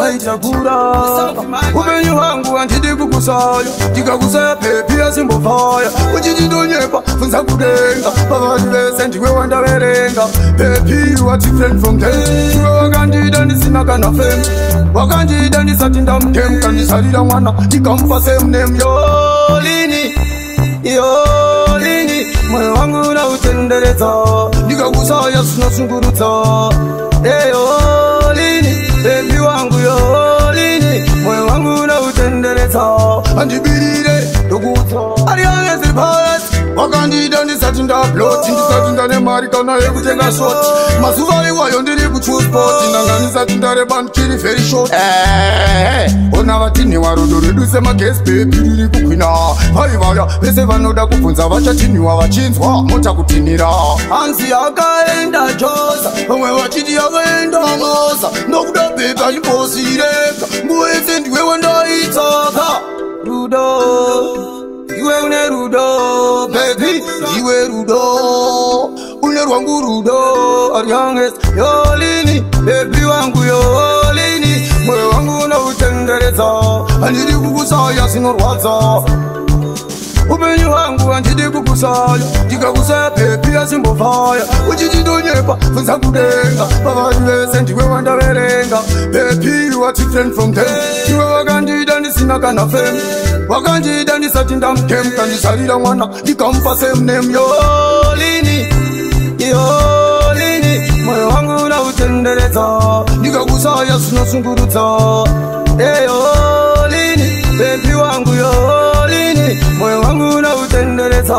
maitakura upenyu hwangu handidi kukusaya ndikakusaya pepi yasimbofaya uchitindonyepa funza kudenga pavanhu vese ndiwe wandaverenga pepi what different from them iwe wakandida ndisina kana fem wakandida ndisati ndamtem kandisarira mwana ndikamupa semnem yolini yolini moyo wangu nautenderedza ndikakusaya sinosungurudza eyolini bebi wangu yolini moyo wangu nautenderedza andibirire ndokutsa ariangeziripayasi wakandida ndisati ndaploti ndisati ndane mari kana yekutenga shoti mazuva iwayo ndiri kuchuspoti ndanga ndisati ndareba ndikiri very short ona vatini warudo redu semagesi bebi riri kukwina vaivaya vese vanoda kubvunza vachatiniwa vachinzwa motakutinira hanzi yakaenda josa vamwe vachiti yakaenda mosa nokuda bebi achimbosireka nguva yese ndiwe wandaitsaka rudo iwe une rudo baby iwe rudo une rwangu rudo arianges yolini baby wangu yolini moyo wangu unautenderedza handidi kukusaya sinorwadza upenyu hwangu handidi kukusaya ndikakusaya pepi yasimbofaya uchitindonyepa funza kudenga pavanhu vese ndiwe wandaverenga pepi what different from them iwe wakandida ndisina kana fem wakandida ndisati ndamtem kandisarira mwana ndikamupa semnem yolini yolini moyo wangu unautenderedza ndikakusaya sinosungurudza eyolini pepi wangu yolini moyo wangu unautenderedza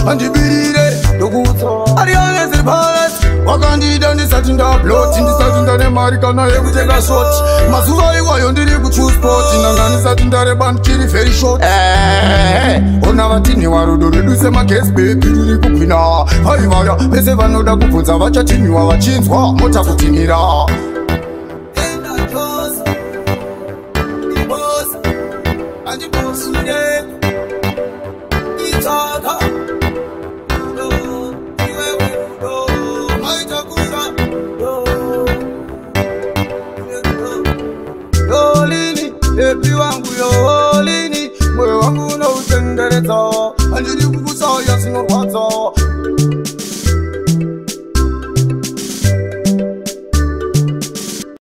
andibirire ndokutsa ariangeziripayasi wakandida ndisati ndaploti ndisati ndane mari kana yekutenga shoti mazuva iwayo ndiri kuchuspoti ndanga ndisati ndareba ndikiri very short ona vatini warudo redu semagesi bebi riri kukwina vaivaya vese vanoda kubvunza vachatiniwa vachinzwa motakutinira yolini bebi wangu yo